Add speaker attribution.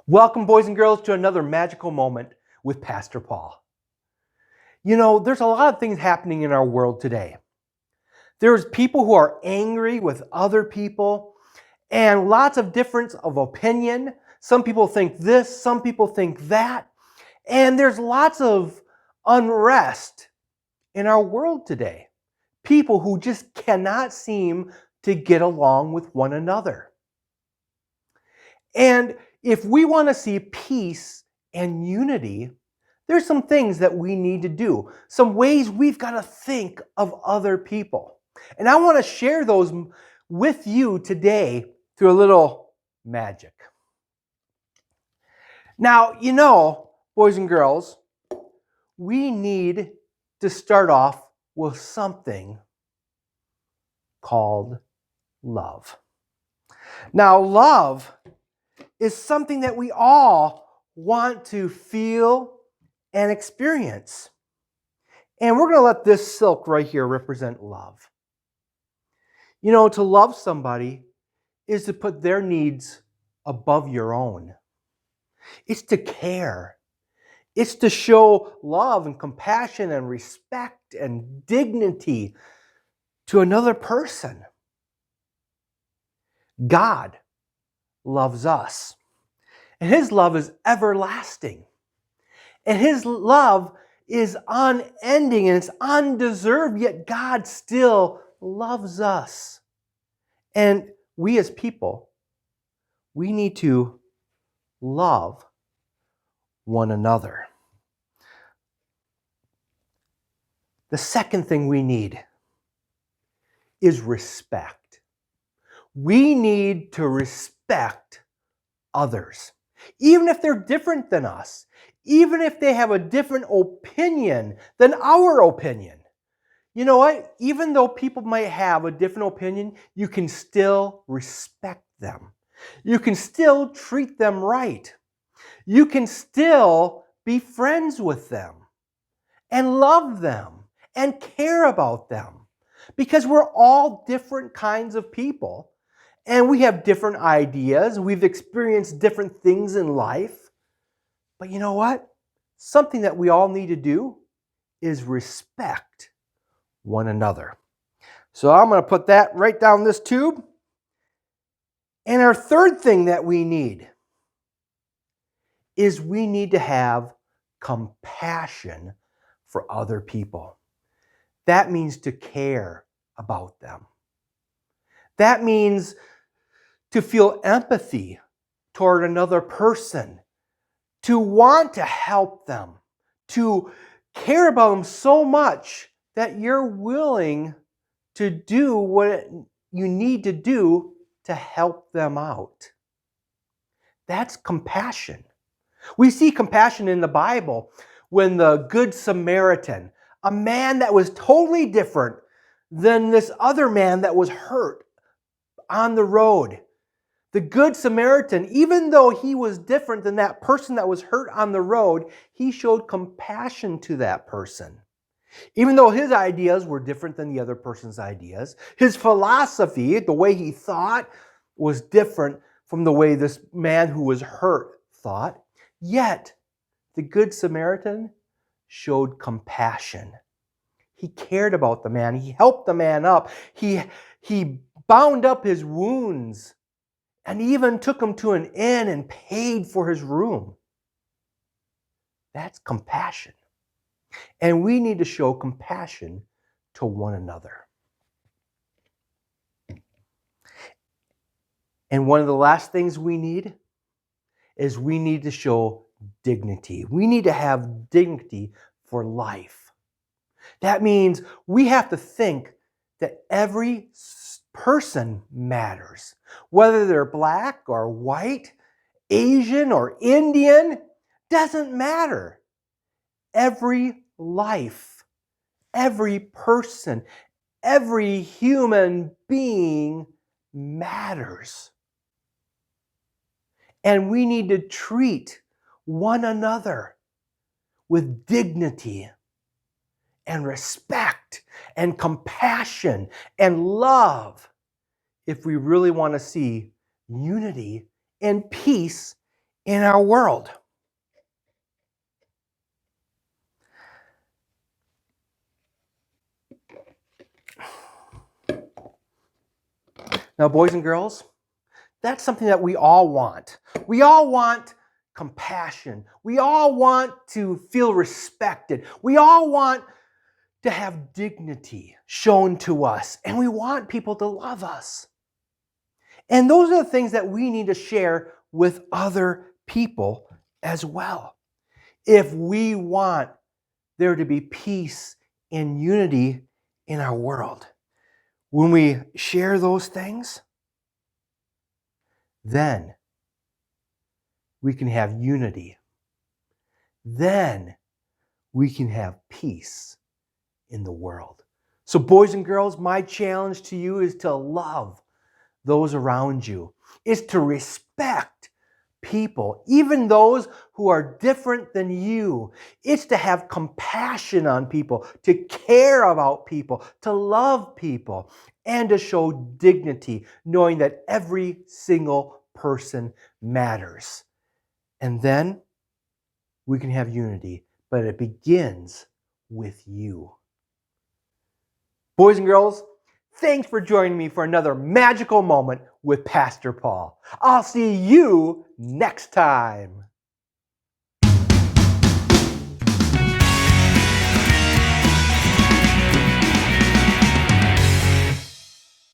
Speaker 1: Welcome, boys and girls, to another magical moment with Pastor Paul. You know, there's a lot of things happening in our world today. There's people who are angry with other people and lots of difference of opinion. Some people think this, some people think that. And there's lots of unrest in our world today. People who just cannot seem to get along with one another. And if we want to see peace and unity, there's some things that we need to do, some ways we've got to think of other people. And I want to share those with you today through a little magic. Now, you know, boys and girls, we need to start off with something called love. Now, love is something that we all want to feel and experience. And we're going to let this silk right here represent love. You know, to love somebody is to put their needs above your own. It's to care. It's to show love and compassion and respect and dignity to another person. God loves us. And His love is everlasting. And His love is unending and it's undeserved, yet God still loves us. And we as people, we need to love one another. The second thing we need is respect. We need to respect others, even if they're different than us, even if they have a different opinion than our opinion. You know what? Even though people might have a different opinion, you can still respect them. You can still treat them right. You can still be friends with them and love them and care about them because we're all different kinds of people and we have different ideas. We've experienced different things in life. But you know what? Something that we all need to do is respect one another. So I'm going to put that right down this tube. And our third thing that we need is we need to have compassion for other people. That means to care about them. That means to feel empathy toward another person, to want to help them, to care about them so much that you're willing to do what you need to do to help them out. That's compassion. We see compassion in the Bible when the Good Samaritan, a man that was totally different than this other man that was hurt on the road. The Good Samaritan, even though he was different than that person that was hurt on the road, he showed compassion to that person. Even though his ideas were different than the other person's ideas, his philosophy, the way he thought, was different from the way this man who was hurt thought. Yet, the Good Samaritan showed compassion. He cared about the man. He helped the man up. He bound up his wounds and even took him to an inn and paid for his room. That's compassion. And we need to show compassion to one another. And one of the last things we need is we need to show dignity. We need to have dignity for life. That means we have to think that every person matters. Whether they're black or white, Asian or Indian, doesn't matter. Every life, every person, every human being matters. And we need to treat one another with dignity and respect and compassion and love if we really want to see unity and peace in our world. Now, boys and girls, that's something that we all want. We all want compassion. We all want to feel respected. We all want to have dignity shown to us, and we want people to love us. And those are the things that we need to share with other people as well. If we want there to be peace and unity in our world, when we share those things, then we can have unity. Then we can have peace in the world. So, boys and girls, my challenge to you is to love those around you, is to respect people, even those who are different than you. It's to have compassion on people, to care about people, to love people, and to show dignity, knowing that every single person matters. And then we can have unity, but it begins with you. Boys and girls, thanks for joining me for another magical moment with Pastor Paul. I'll see you next time.